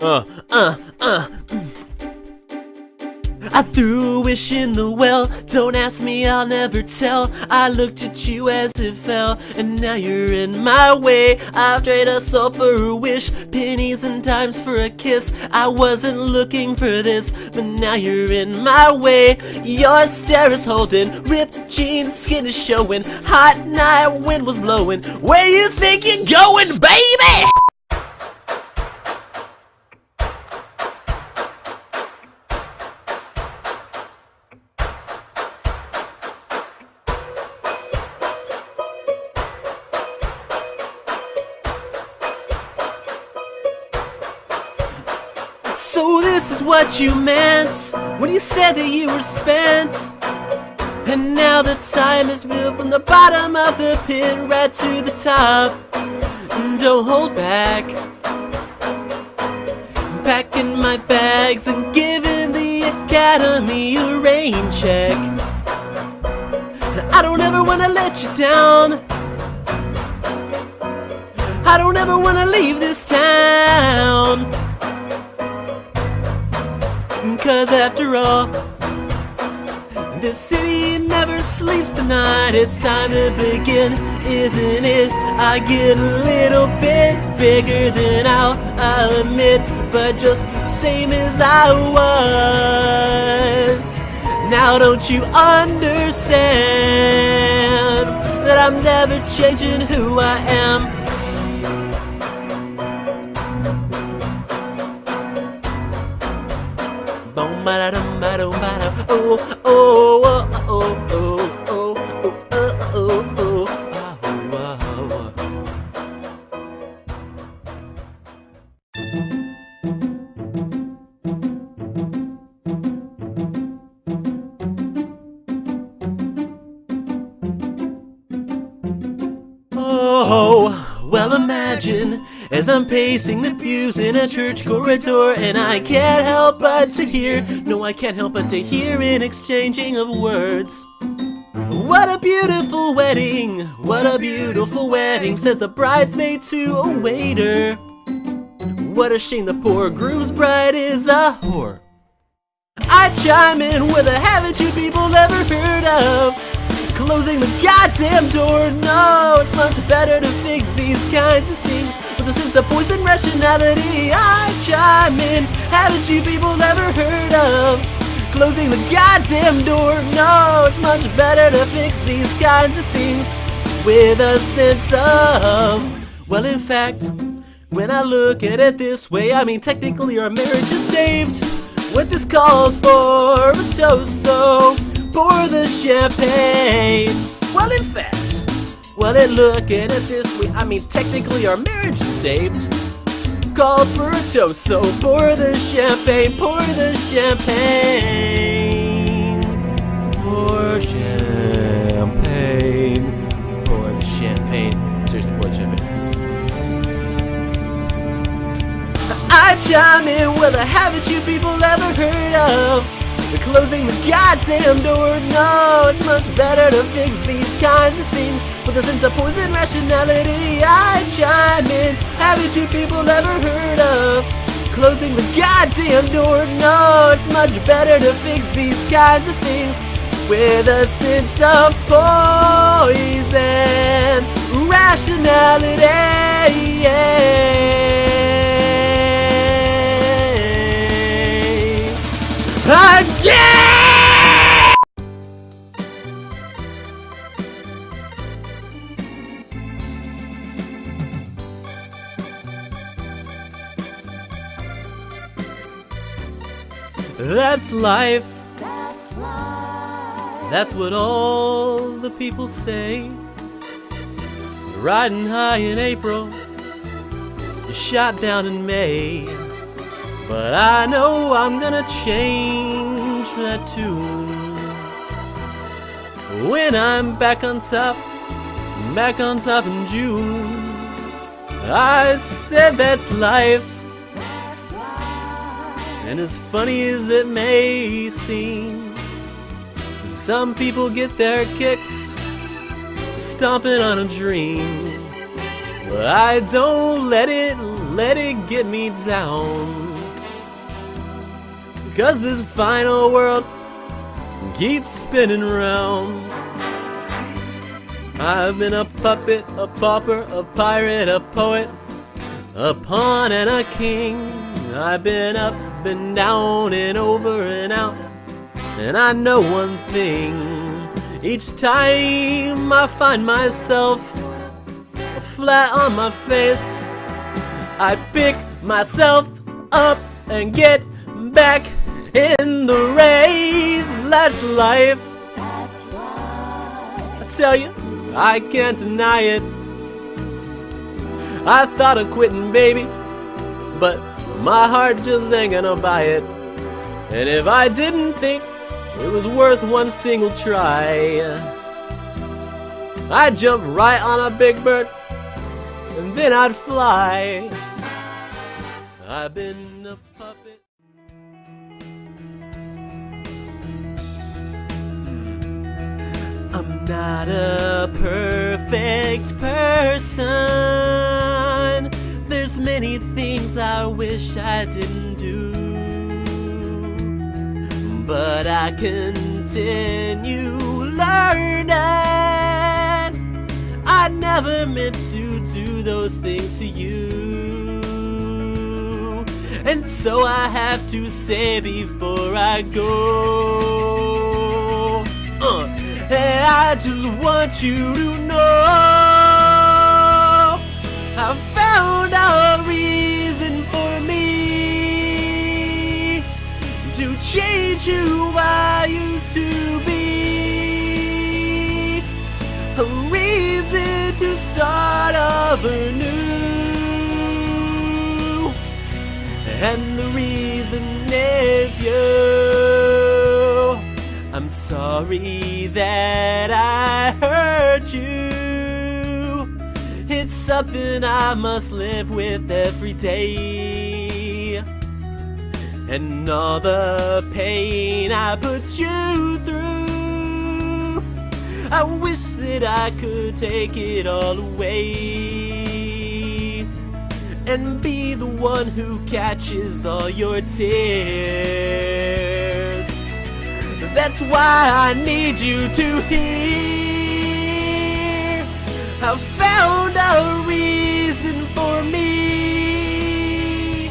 uh, uh, uh. I threw a wish in the well. Don't ask me, I'll never tell. I looked at you as it fell, and now you're in my way. I've traded a soul for a wish, pennies and dimes for a kiss. I wasn't looking for this, but now you're in my way. Your stare is holding, ripped jeans, skin is showing. Hot night, wind was blowing. Where you think you're going, baby? So this is what you meant when you said that you were spent. And now the time is moved from the bottom of the pit right to the top. And don't hold back. I'm packing my bags and giving the academy a rain check. I don't ever wanna let you down. I don't ever wanna leave this town. 'Cause after all, this city never sleeps tonight. It's time to begin, isn't it? I get a little bit bigger than I'll admit, but just the same as I was. Now don't you understand that I'm never changing who I am? Well, imagine as I'm pacing the pews in a church corridor, and I can't help but to hear, no, I can't help but to hear an exchanging of words. What a beautiful wedding, what a beautiful wedding, says the bridesmaid to a waiter. What a shame the poor groom's bride is a whore. I chime in with a haven't you people ever heard of closing the goddamn door? No, it's much better to fix these kinds of things with a sense of poison rationality. I chime in, haven't you people ever heard of closing the goddamn door? No, it's much better to fix these kinds of things with a sense of, well, in fact, when I look at it this way, I mean technically our marriage is saved. What this calls for a toast, so pour the champagne. Well, in fact, well, look at it this way, I mean technically our marriage is saved. Calls for a toast, so pour the champagne, pour the champagne. Pour champagne, pour the champagne. Seriously, pour the champagne. I chime in with a haven't you people ever heard of closing the goddamn door? No, it's much better to fix these kinds of things with a sense of poison rationality. I chime in, haven't you people ever heard of closing the goddamn door? No, it's much better to fix these kinds of things with a sense of poison rationality. Yeah! That's life. That's what all the people say. Riding high in April, shot down in May. But I know I'm gonna change that tune when I'm back on top in June. I said that's life. And as funny as it may seem, some people get their kicks stomping on a dream. Well, I don't let it get me down. 'cause this final world keeps spinning round. I've been a puppet, a pauper, a pirate, a poet, a pawn and a king. I've been up and down and over and out, and I know one thing. Each time I find myself flat on my face, I pick myself up and get back in the race. That's life. I tell you, I can't deny it. I thought of quitting, baby, but my heart just ain't gonna buy it. And if I didn't think it was worth one single try, I'd jump right on a big bird and then I'd fly. I've been a puppet. I'm not a perfect person. There's many things I wish I didn't do, but I continue learning. I never meant to do those things to you, and so I have to say before I go, hey, I just want you to know I found a reason for me to change who I used to be, a reason to start over new, and the reason is you. I'm sorry that I hurt you. It's something I must live with every day, and all the pain I put you through, I wish that I could take it all away and be the one who catches all your tears. That's why I need you to hear I found a reason for me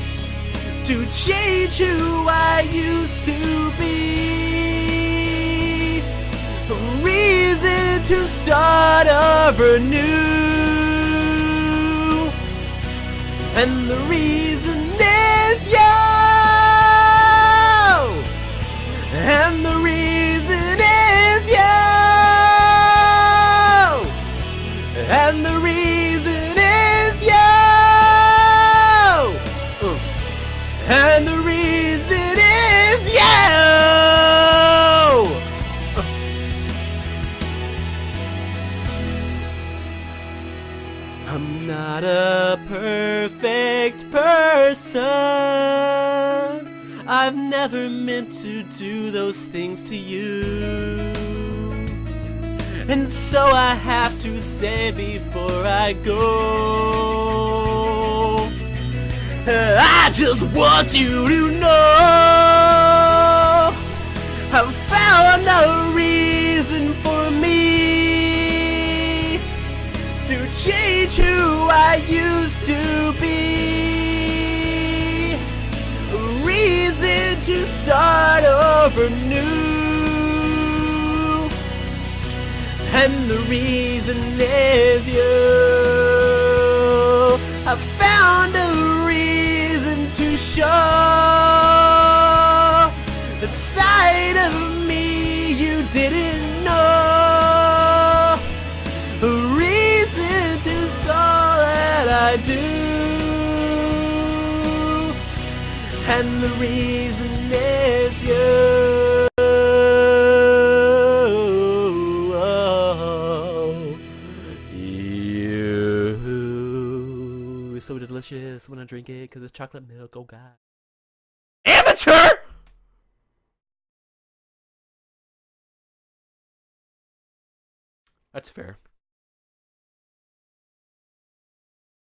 to change who I used to be, a reason to start over new, and the reason is you, and the reason is you, and the reason is you, and the reason is you. I'm not a perfect person. I've never meant to do those things to you, and so I have to say before I go, I just want you to know I found a reason for me to change who I used to be, a reason to start over new, and the reason is you. I found a reason to show a side of me you didn't know, a reason to all that I do, and the reason is you. It's so delicious when I drink it because it's chocolate milk. Oh god. Amateur! That's fair.